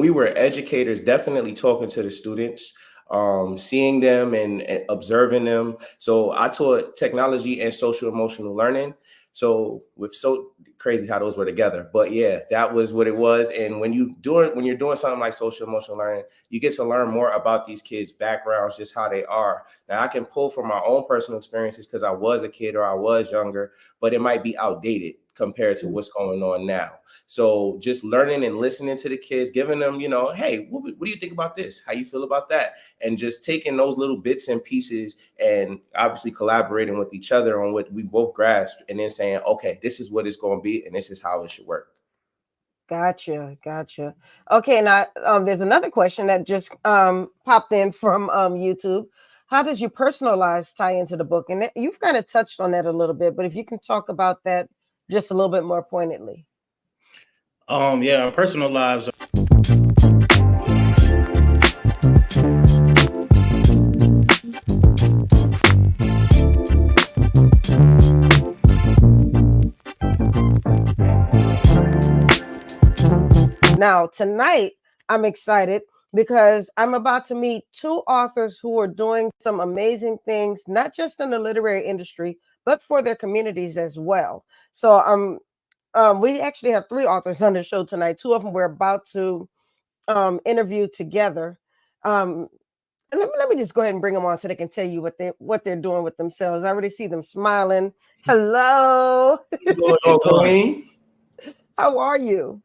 we were educators, definitely talking to the students, seeing them and observing them. So I taught technology and social emotional learning. So with so crazy how those were together, but yeah, that was what it was. And when you're doing something like social emotional learning, you get to learn more about these kids' backgrounds, just how they are. Now I can pull from my own personal experiences because I was a kid or I was younger, but it might be outdated compared to what's going on now. So just learning and listening to the kids, giving them, hey, what do you think about this? How you feel about that? And just taking those little bits and pieces and obviously collaborating with each other on what we both grasp and then saying, okay, this is what it's going to be and this is how it should work. Gotcha. Okay, now there's another question that just popped in from YouTube. How does your personal lives tie into the book? And you've kind of touched on that a little bit, but if you can talk about that just a little bit more pointedly. Yeah, our personal lives. Now, tonight, I'm excited because I'm about to meet two authors who are doing some amazing things, not just in the literary industry, but for their communities as well. So we actually have three authors on the show tonight. Two of them we're about to interview together. Um, and let me just go ahead and bring them on so they can tell you what they're doing with themselves. I already see them smiling. Hello. How are you?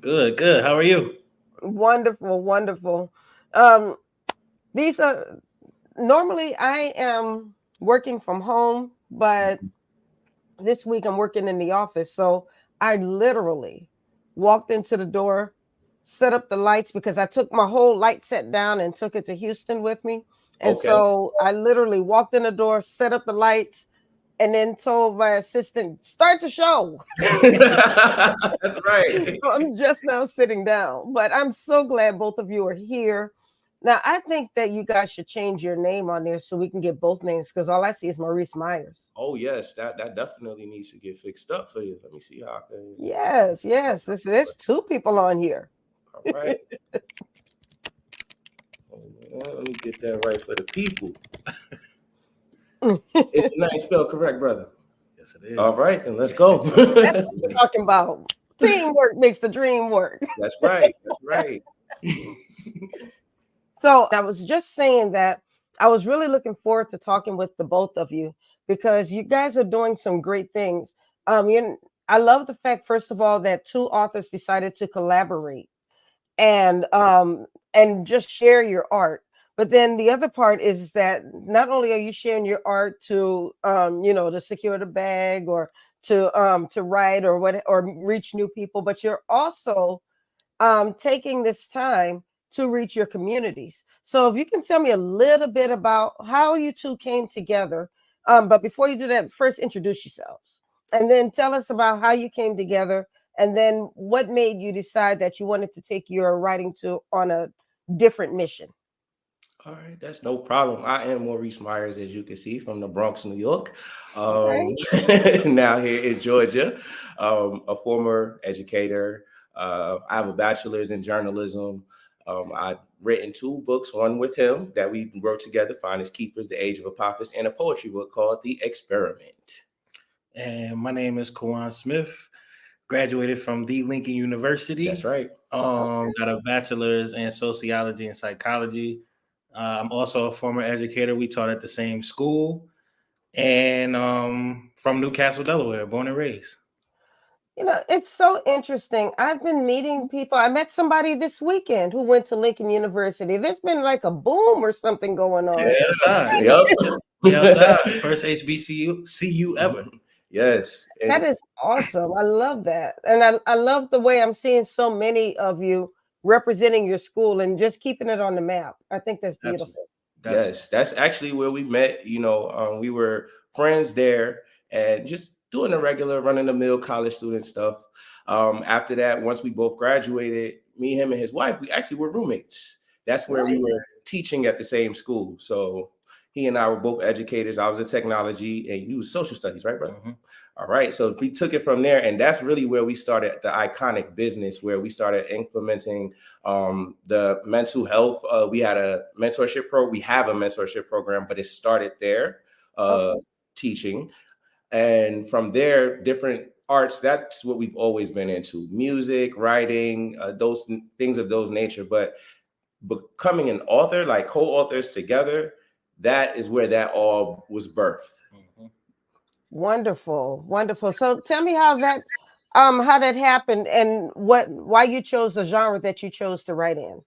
Good. How are you? Wonderful. These are normally I am working from home, but this week I'm working in the office. So I literally walked into the door, set up the lights because I took my whole light set down and took it to Houston with me. And so I literally walked in the door, set up the lights, and then told my assistant, start the show. That's right. So I'm just now sitting down, but I'm so glad both of you are here. Now, I think that you guys should change your name on there so we can get both names because all I see is Maurice Myers. Oh, yes, that definitely needs to get fixed up for you. Let me see how I can. Yes. There's two people on here. All right. Let me get that right for the people. Is the name spelled correct, brother? Yes, it is. All right, then let's go. That's what we're talking about. Teamwork makes the dream work. That's right. So I was just saying that I was really looking forward to talking with the both of you because you guys are doing some great things. I love the fact, first of all, that two authors decided to collaborate and just share your art. But then the other part is that not only are you sharing your art to to secure the bag or to write or reach new people, but you're also taking this time to reach your communities. So if you can tell me a little bit about how you two came together. But before you do that, first introduce yourselves and then tell us about how you came together and then what made you decide that you wanted to take your writing to on a different mission. All right, that's no problem. I am Maurice Myers, as you can see, from the Bronx, New York. Right. Now here in Georgia, a former educator. I have a bachelor's in journalism. I've written two books, one with him that we wrote together, Finders Keepers, The Age of Apophis, and a poetry book called The Experiment. And my name is Kajuan Smith. Graduated from the Lincoln University. That's right. Got a bachelor's in sociology and psychology. I'm also a former educator. We taught at the same school. And from Newcastle, Delaware, born and raised. It's so interesting. I've been meeting people. I met somebody this weekend who went to Lincoln University. There's been like a boom or something going on. Yep. First HBCU ever. Yes. That is awesome. I love that. And I love the way I'm seeing so many of you representing your school and just keeping it on the map. I think that's beautiful. That's actually where we met. We were friends there and just doing the regular run-of-the-mill college student stuff. After that, once we both graduated, me, him, and his wife, we actually were roommates. That's where we were teaching at the same school. So He and I were both educators. I was in technology, and you was social studies, right, brother? Mm-hmm. All right. So if we took it from there, and that's really where we started the Eyeconic business, where we started implementing the mental health. We had a mentorship program. We have a mentorship program, but it started there, Okay. teaching. And from there, different arts, that's what we've always been into: music, writing, those things of those nature. But becoming an author, like co-authors together, that is where that all was birthed. Mm-hmm. Wonderful, wonderful. So tell me how that happened and why you chose the genre that you chose to write in.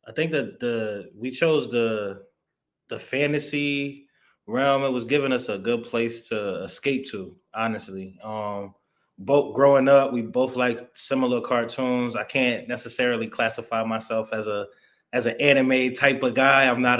I think that we chose the fantasy realm. It was giving us a good place to escape to, honestly. Both growing up, we both liked similar cartoons. I can't necessarily classify myself as an anime type of guy. I'm not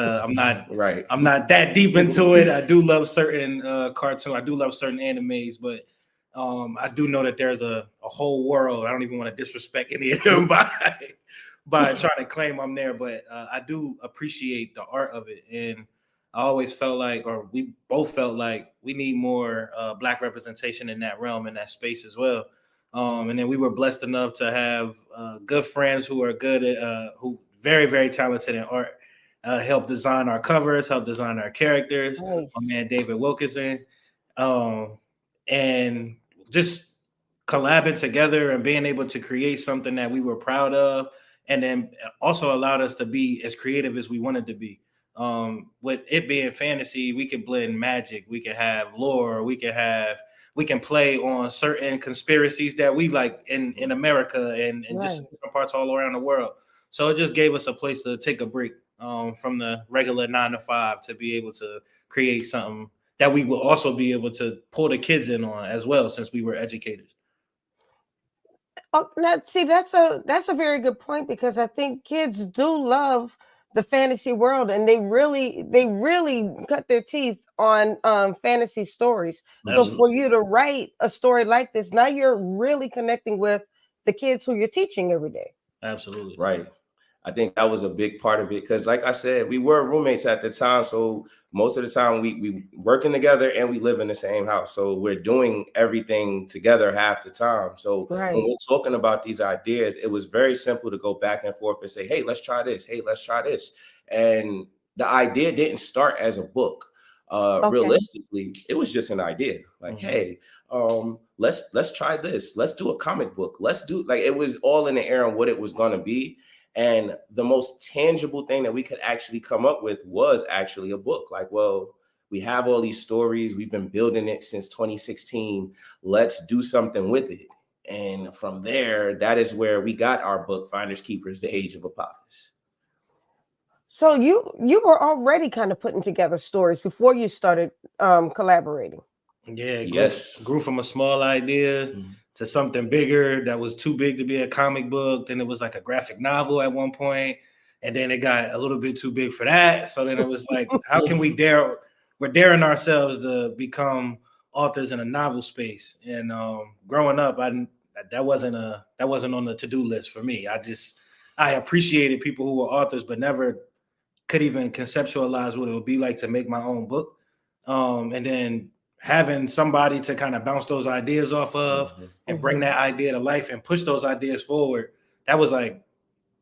Right. I'm not that deep into it. I do love certain cartoons. I do love certain animes, but I do know that there's a whole world. I don't even want to disrespect any of them by trying to claim I'm there, but I do appreciate the art of it. And I always felt like, or we both felt like, we need more Black representation in that realm, in that space as well. And then we were blessed enough to have good friends who are good at, who very, very talented in art, help design our covers, help design our characters. Nice. My man David Wilkinson, and just collabing together and being able to create something that we were proud of, and then also allowed us to be as creative as we wanted to be. With it being fantasy, we can blend magic, we can have lore, we can play on certain conspiracies that we like in America and just Right. different parts all around the world. So it just gave us a place to take a break from the regular 9 to 5 to be able to create something that we will also be able to pull the kids in on as well, since we were educators. Oh, now see, that's a very good point because I think kids do love the fantasy world and they really cut their teeth on fantasy stories. So Mhm. for you to write a story like this, now you're really connecting with the kids who you're teaching every day. Absolutely. Right. I think that was a big part of it because, like I said, we were roommates at the time. So most of the time we working together and we live in the same house. So we're doing everything together half the time. So when Right. we're talking about these ideas, it was very simple to go back and forth and say, hey, let's try this. Hey, let's try this. And the idea didn't start as a book. Okay. Realistically, it was just an idea. Like, Mm-hmm. hey, let's try this. Let's do a comic book. Let's do, like, it was all in the air on what it was going to be. And the most tangible thing that we could actually come up with was actually a book. Like, well, we have all these stories. We've been building it since 2016. Let's do something with it. And from there, that is where we got our book, Finders Keepers, The Age of Apophis. So you were already kind of putting together stories before you started collaborating. Yeah, it Yes. grew from a small idea to something bigger that was too big to be a comic book. Then it was like a graphic novel at one point, and then it got a little bit too big for that. So then it was like, how can we dare? We're daring ourselves to become authors in a novel space. And growing up, that wasn't on the to-do list for me. I appreciated people who were authors, but never could even conceptualize what it would be like to make my own book. And then having somebody to kind of bounce those ideas off of and bring that idea to life and push those ideas forward. That was like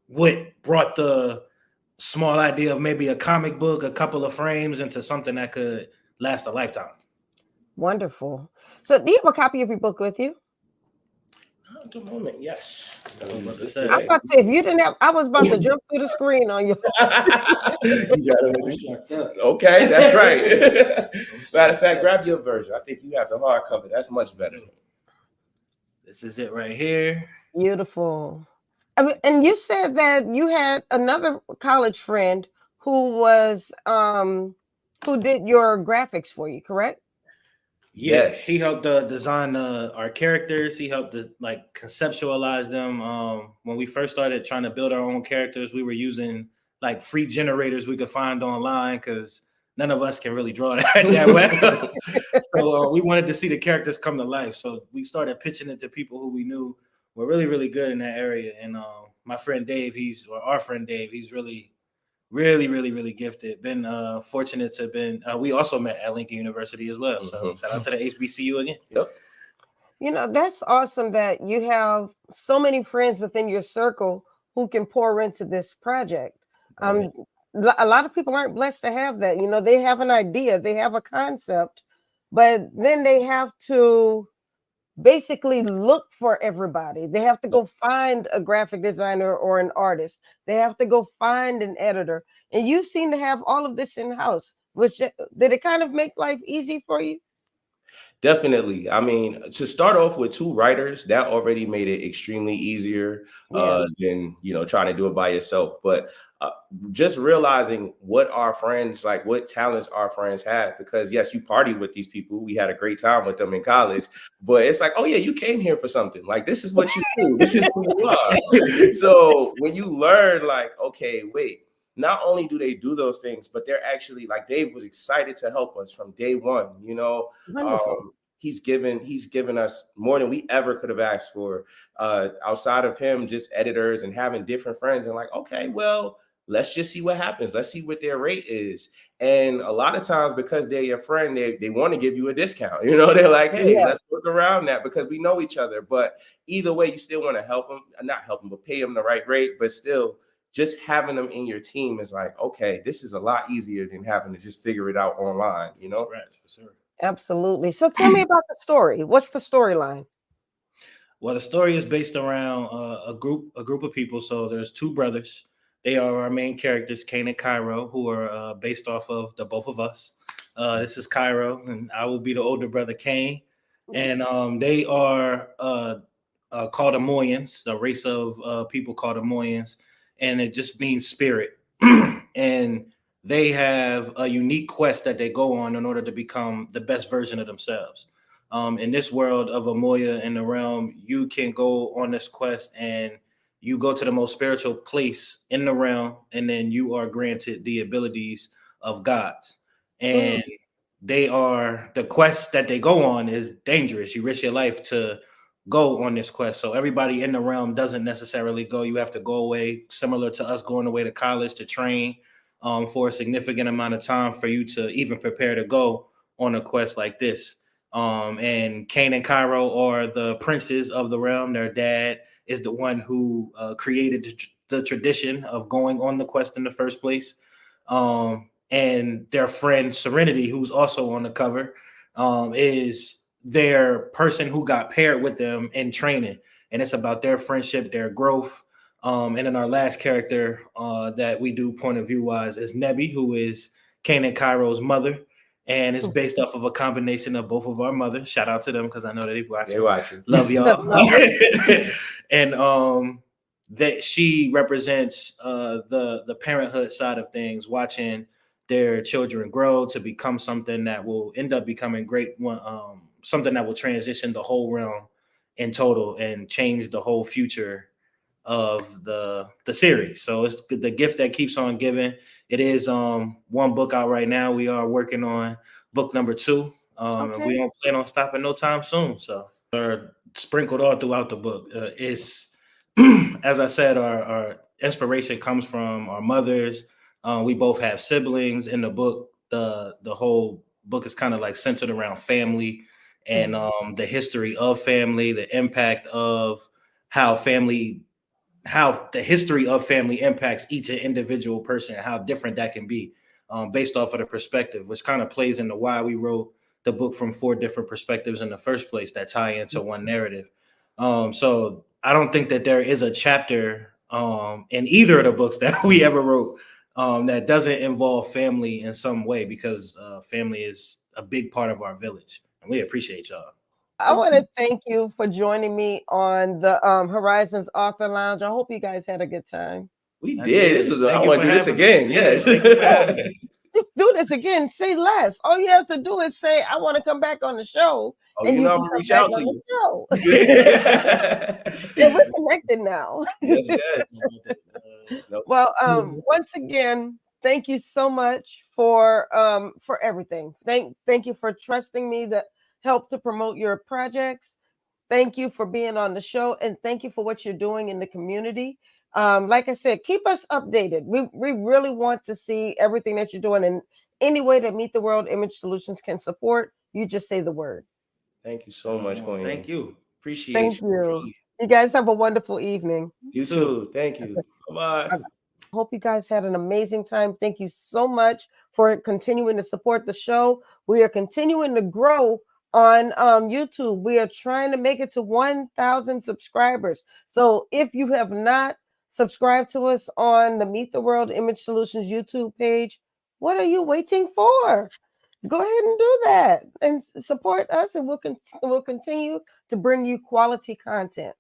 what brought the small idea of maybe a comic book, a couple of frames, into something that could last a lifetime. Wonderful. So do you have a copy of your book with you? At the moment, yes. I was about to This say. I was today. about to say if you didn't have, I was about to jump through the screen on you. Okay, that's right. Matter of fact, grab your version. I think you have the hardcover. That's much better. This is it right here. Beautiful. I mean, and you said that you had another college friend who was who did your graphics for you, correct? Yeah, Yes. he helped design our characters. He helped like conceptualize them. When we first started trying to build our own characters, we were using like free generators we could find online because none of us can really draw that well. So we wanted to see the characters come to life. So we started pitching it to people who we knew were really, really good in that area. And my friend Dave, our friend Dave, he's really Really, really, really gifted. Been fortunate to been. We also met at Lincoln University as well. So shout out to the HBCU again. Yep. You know, that's awesome that you have so many friends within your circle who can pour into this project. Right. A lot of people aren't blessed to have that. You know, they have an idea, they have a concept, but then they have to basically look for everybody. They have to go find a graphic designer or an artist. They have to go find an editor. And you seem to have all of this in house, which did it kind of make life easy for you? Definitely. I mean, to start off with 2 writers, that already made it extremely easier Yeah. than, trying to do it by yourself. But just realizing what our friends, like what talents our friends have, because yes, you partied with these people. We had a great time with them in college, but it's like, oh yeah, you came here for something. Like, this is what you do. This is who you are. So when you learn, like, okay, wait, not only do they do those things, but they're actually, like, Dave was excited to help us from day one, Wonderful. he's given us more than we ever could have asked for, outside of him just editors and having different friends, and like, okay, well, let's just see what happens, let's see what their rate is. And a lot of times, because they're your friend, they want to give you a discount. They're like, hey, Yeah. let's work around that because we know each other. But either way, you still want to help them, not help them, but pay them the right rate. But still, just having them in your team is like, okay, this is a lot easier than having to just figure it out online, Right, for sure. Absolutely. So tell me about the story. What's the storyline? Well, the story is based around a group of people. So there's 2 brothers. They are our main characters, Kane and Cairo, who are based off of the both of us. This is Cairo, and I will be the older brother, Kane. And they are called Amoyans, a race of people called Amoyans, and it just means spirit. And they have a unique quest that they go on in order to become the best version of themselves. In this world of Amoya in the realm, you can go on this quest and you go to the most spiritual place in the realm, and then you are granted the abilities of gods. And the quest that they go on is dangerous. You risk your life to go on this quest. So everybody in the realm doesn't necessarily go. You have to go away, similar to us going away to college to train for a significant amount of time for you to even prepare to go on a quest like this. And Kane and Cairo are the princes of the realm. Their dad is the one who created the tradition of going on the quest in the first place. And their friend Serenity, who's also on the cover, is their person who got paired with them in training. And it's about their friendship, their growth. And then our last character that we do point of view wise is Nebi, who is Kane and Cairo's mother. And it's based off of a combination of both of our mothers. Shout out to them because I know they watch. They watching. Love y'all. And that she represents the parenthood side of things, watching their children grow to become something that will end up becoming great. Something that will transition the whole realm in total and change the whole future of the series. So it's the gift that keeps on giving. It is 1 book out right now. We are working on book number 2. And we don't plan on stopping no time soon. So they're sprinkled all throughout the book. It's as I said, our inspiration comes from our mothers. We both have siblings. In the book, the whole book is kind of like centered around family and the history of family, the impact of how the history of family impacts each individual person, and how different that can be based off of the perspective, which kind of plays into why we wrote the book from 4 different perspectives in the first place that tie into one narrative. So I don't think that there is a chapter in either of the books that we ever wrote that doesn't involve family in some way, because family is a big part of our village, and we appreciate y'all. I want to thank you for joining me on the Horizons Author Lounge. I hope you guys had a good time. We did. This was. I want to do this having again. me. Yes. Thank you for having me. Just do this again. Say less. All you have to do is say, "I want to come back on the show," Oh, and you you know I'm can gonna come reach back out on to you. the show. Yeah, we're connected now. Yes, yes. Nope. Well, once again, thank you so much for everything. Thank you for trusting me to help to promote your projects. Thank you for being on the show, and thank you for what you're doing in the community. Like I said, keep us updated. We really want to see everything that you're doing, and any way that Meet the World Image Solutions can support, you just say the word. Thank you so much, Queen. Thank you. Appreciate Thank you. you. Truly. You guys have a wonderful evening. You too. Thank you. Bye-bye. Bye-bye. Hope you guys had an amazing time. Thank you so much for continuing to support the show. We are continuing to grow on YouTube. We are trying to make it to 1,000 subscribers. So if you have not subscribed to us on the Meet the World Image Solutions YouTube page, what are you waiting for? Go ahead and do that and support us, and we'll continue to bring you quality content.